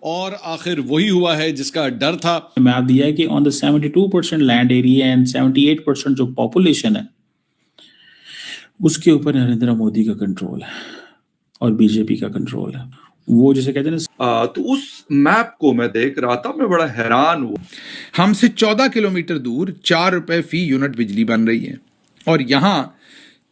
और आखिर वही हुआ है जिसका डर था। मैप दिया है कि on the 72% land area and 78% जो पॉपुलेशन है उसके ऊपर नरेंद्र मोदी का कंट्रोल है और बीजेपी का कंट्रोल है। वो जैसे कहते हैं ना, तो उस मैप को मैं देख रहा था, मैं बड़ा हैरान हुआ। हमसे 14 किलोमीटर दूर 4 रुपए फी यूनिट बिजली बन रही है और यहाँ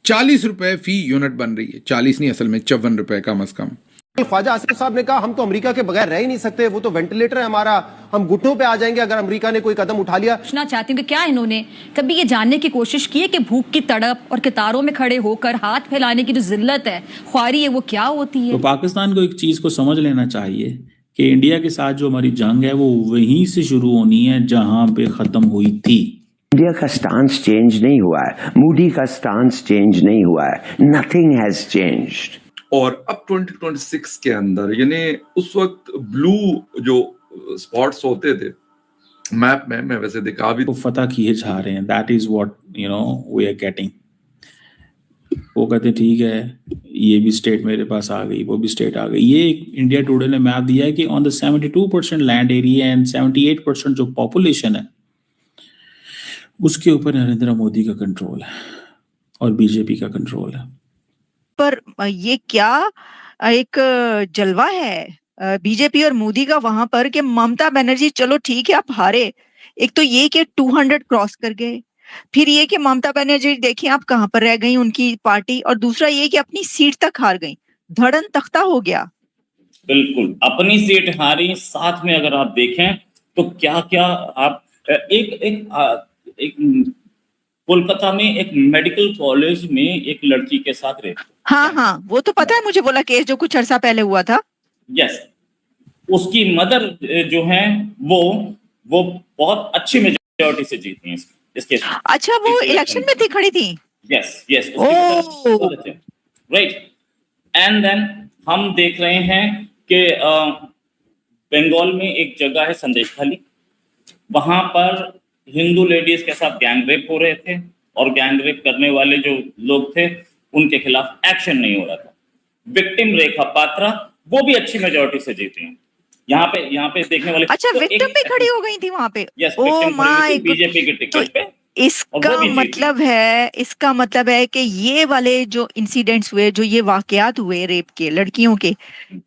40 रुपए फी यूनिट बन रही है। 40 नहीं, असल में 54 रुपए कम अज कम। ख्वाजा आसिफ साहब ने कहा हम तो अमेरिका के बगैर रह ही नहीं सकते, वो तो वेंटिलेटर है हमारा, हम घुटनों पे आ जाएंगे अगर अमेरिका ने कोई कदम उठा लिया। पूछना चाहती हूँ कि क्या इन्होंने कभी ये जानने की कोशिश की है कि भूख की तड़प और कतारों में खड़े होकर हाथ फैलाने की जो जिल्लत है, ख्वारी है, वो क्या होती है? तो पाकिस्तान को एक चीज को समझ लेना चाहिए कि इंडिया के साथ जो हमारी जंग है वो वहीं से शुरू होनी है जहां पे खत्म हुई थी। इंडिया का स्टांस चेंज नहीं हुआ है, मोदी का स्टांस चेंज नहीं हुआ है, नथिंग हैज चेंज्ड। और अब 2026 के अंदर, यानी उस वक्त ब्लू जो स्पॉट्स होते थे मैप में, मैं वैसे दिखा भी तो फतह किए जा रहे हैं। That is what we are getting. वो कहते ठीक है, ये भी स्टेट मेरे पास आ गई, वो भी स्टेट आ गई। ये इंडिया टुडे ने मैप दिया है कि on the 72% land area and 78% जो पॉपुलेशन है उसके ऊपर नरेंद्र मोदी का कंट्रोल है और बीजेपी का कंट्रोल है। पर ये क्या एक जलवा है बीजेपी और मोदी का वहां पर कि ममता बनर्जी, चलो ठीक है आप हारे, एक तो ये कि 200 क्रॉस कर गए, फिर ये कि ममता बनर्जी देखिए आप कहां पर रह गई उनकी पार्टी, और दूसरा ये कि अपनी सीट तक हार गई, धड़न तख्ता हो गया। बिल्कुल अपनी सीट हारी, साथ में अगर आप देखें तो क्या क्या आप एक कोलकाता में एक मेडिकल कॉलेज में एक लड़की के साथ रेप। हाँ वो तो पता है मुझे, बोला केस जो कुछ अरसा पहले हुआ था। यस, उसकी मदर जो है वो बहुत अच्छी मेजॉरिटी से जीती हैं इस केस में। अच्छा, वो इलेक्शन में थी, खड़ी थी। Yes right. एंड देन हम देख रहे हैं कि बंगाल में एक जगह है संदेश खाली, वहां पर हिंदू लेडीज के साथ गैंग रेप हो रहे थे और गैंग रेप करने वाले जो लोग थे उनके खिलाफ एक्शन नहीं हो रहा था। विक्टिम रेखा पात्रा वो भी अच्छी मेजॉरिटी से जीती हैं। यहाँ पे देखने वाले, अच्छा तो विक्टिम भी खड़ी हो गई थी वहां पे। यस, बीजेपी के टिकट पे। इसका मतलब है कि ये वाले जो इंसिडेंट्स हुए, जो ये वाकयात हुए रेप के, लड़कियों के,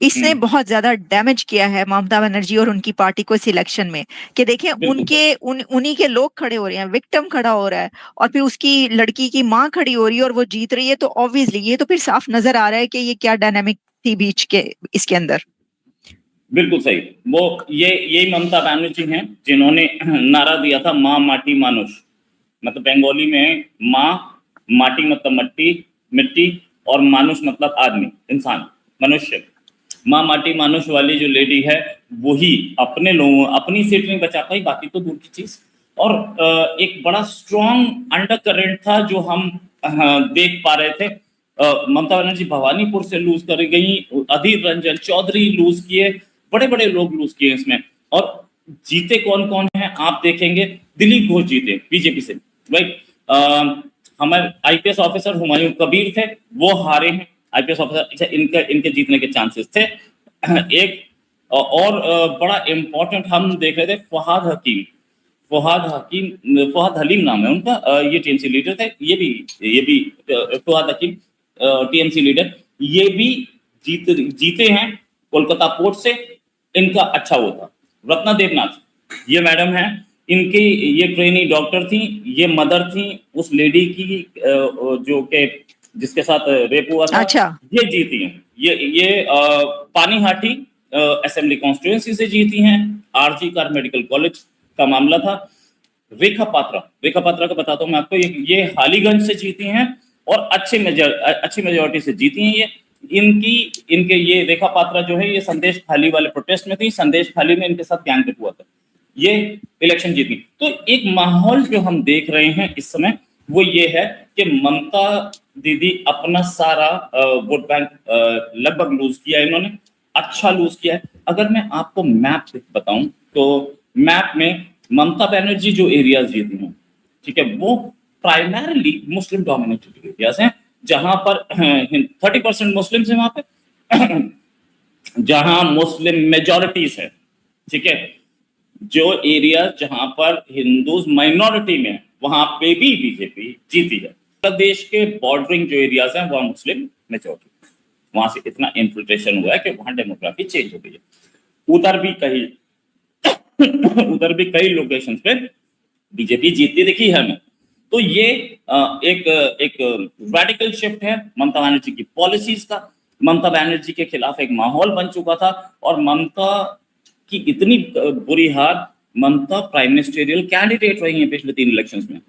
इसने बहुत ज्यादा डैमेज किया है ममता बनर्जी और उनकी पार्टी को इस इलेक्शन में। कि देखें उन्हीं के लोग खड़े हो रहे हैं, विक्टिम खड़ा हो रहा है और फिर उसकी लड़की की माँ खड़ी हो रही है और वो जीत रही है। तो ऑब्वियसली ये तो फिर साफ नजर आ रहा है कि ये क्या डायनामिक थी बीच के इसके अंदर। बिल्कुल सही। वो यही ममता बनर्जी हैं जिन्होंने नारा दिया था माँ माटी मानुष, मतलब बंगाली में माँ, माटी मतलब मिट्टी और मानुष मतलब आदमी, इंसान, मनुष्य। माँ माटी मानुष वाली जो लेडी है वही अपने लोगों, अपनी सीट नहीं बचा पाई, बाकी तो दूर की चीज। और एक बड़ा स्ट्रॉन्ग अंडर करंट था जो हम देख पा रहे थे। ममता बनर्जी भवानीपुर से लूज कर गई, अधीर रंजन चौधरी लूज किए, बड़े बड़े लोग लूज किए इसमें। और जीते कौन कौन है आप देखेंगे, दिलीप घोष जीते बीजेपी से, राइट। हमारे आईपीएस ऑफिसर हुमायूं कबीर थे, वो हारे हैं आईपीएस ऑफिसर। इनके जीतने के चांसेस थे। एक और बड़ा इंपॉर्टेंट हम देख रहे थे, फवाद हलीम नाम है उनका, ये टीएमसी लीडर थे। ये भी फवाद हकीम टीएमसी लीडर, ये भी जीते हैं कोलकाता पोर्ट से। इनका अच्छा वो था। रत्ना देवनाथ ये मैडम है, इनकी ये ट्रेनी डॉक्टर थी, ये मदर थी उस लेडी की जो के जिसके साथ रेप हुआ था। अच्छा। ये जीती हैं। ये पानीहाटी असेंबली कॉन्स्टिट्यूएंसी से जीती हैं। आरजी कार मेडिकल कॉलेज का मामला था। रेखा पात्रा का बताता हूँ मैं आपको, ये हालीगंज से जीती हैं और अच्छी मेजॉरिटी से जीती हैं। ये इनके ये रेखा पात्रा जो है ये संदेश खाली वाले प्रोटेस्ट में थी, संदेश खाली में इनके साथ गैंग रेप हुआ था, ये इलेक्शन जीती। तो एक माहौल जो हम देख रहे हैं इस समय वो ये है कि ममता दीदी अपना सारा वोट बैंक लगभग लूज किया है, इन्होंने अच्छा लूज किया है। अगर मैं आपको मैप बताऊं तो मैप में ममता बनर्जी जो एरियाज जीती हैं, ठीक है, वो प्राइमरली मुस्लिम डोमिनेटेड एरियाज हैं, जहां पर 30% मुस्लिम है वहां पे, जहां मुस्लिम मेजॉरिटीज है ठीक है, जो एरिया जहां पर हिंदूज माइनॉरिटी में वहां पे भी बीजेपी जीती है। प्रदेश के बॉर्डरिंग जो एरियाज हैं वहां मुस्लिम मेजॉरिटी, वहां से इतना इन्फिल्ट्रेशन हुआ है कि वहां डेमोग्राफी चेंज हो गई है। उधर भी कई लोकेशन पे बीजेपी जीतती दिखी है हमें। तो ये एक रेडिकल शिफ्ट है ममता बनर्जी की पॉलिसीज का। ममता बनर्जी के खिलाफ एक माहौल बन चुका था और ममता की इतनी बुरी हाल, ममता प्राइम मिनिस्टरियल कैंडिडेट रही है पिछले 3 इलेक्शंस में,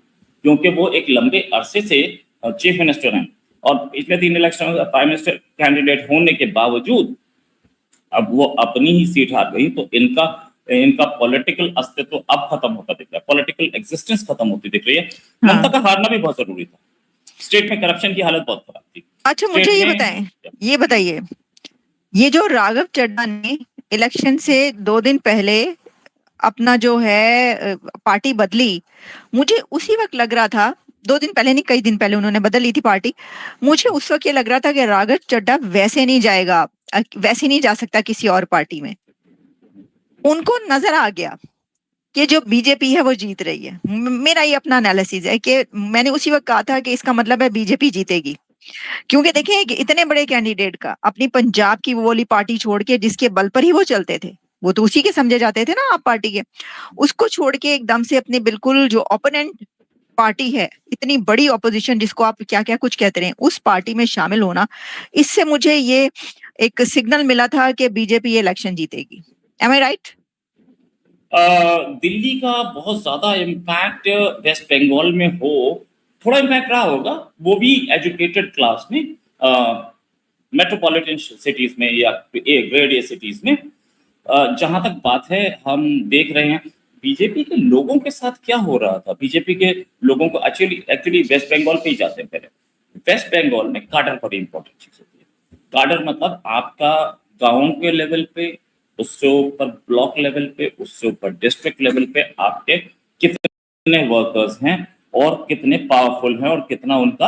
क्योंकि वो एक लंबे अरसे से चीफ मिनिस्टर हैं और पिछले 3 इलेक्शन में प्राइम मिनिस्टर कैंडिडेट होने के बावजूद अब वो अपनी ही सीट हार गई। तो इनका पॉलिटिकल अस्तित्व अब खत्म होता दिख रहा है, पॉलिटिकल एग्जिस्टेंस खत्म होती दिख रही है। ममता का हारना भी बहुत जरूरी था, स्टेट में करप्शन की हालत बहुत खराब थी। अच्छा मुझे ये बताइए, ये जो राघव चड्ढा ने इलेक्शन से 2 दिन पहले अपना जो है पार्टी बदली, मुझे उसी वक्त लग रहा था, 2 दिन पहले नहीं कई दिन पहले उन्होंने बदल ली थी पार्टी, मुझे उस वक्त ये लग रहा था कि राघव चड्ढा वैसे नहीं जाएगा, वैसे नहीं जा सकता किसी और पार्टी में। उनको नजर आ गया कि जो बीजेपी है वो जीत रही है। मेरा ये अपना एनालिसिस है कि मैंने उसी वक्त कहा था कि इसका मतलब है बीजेपी जीतेगी, क्योंकि देखिए इतने बड़े कैंडिडेट का अपनी पंजाब की वो वाली पार्टी छोड़ के जिसके बल पर ही वो चलते थे, वो तो उसी के समझे जाते थे ना आप पार्टी के, उसको छोड़ के एकदम से अपने बिल्कुल जो ओपोनेंट पार्टी है, इतनी बड़ी ऑपोजिशन जिसको आप क्या क्या कुछ कहते रहे, उस पार्टी में शामिल होना, इससे मुझे ये एक सिग्नल मिला था कि बीजेपी ये इलेक्शन जीतेगी। एम आई राइट? दिल्ली का बहुत ज्यादा इम्पैक्ट वेस्ट बंगाल में हो, थोड़ा इम्पैक्ट रहा होगा, वो भी एजुकेटेड क्लास में, मेट्रोपॉलिटन सिटीज में या ग्रेड ए सिटीज में। जहां तक बात है, हम देख रहे हैं बीजेपी के लोगों के साथ क्या हो रहा था। बीजेपी के लोगों को एक्चुअली वेस्ट बंगाल पे ही जाते हैं। पहले वेस्ट बंगाल में काडर बड़ी इंपॉर्टेंट चीज होती है। काडर मतलब आपका गाँव के लेवल पे, उससे ऊपर ब्लॉक लेवल पे, उससे ऊपर डिस्ट्रिक्ट लेवल पे आपके कितने वर्कर्स हैं और कितने पावरफुल हैं और कितना उनका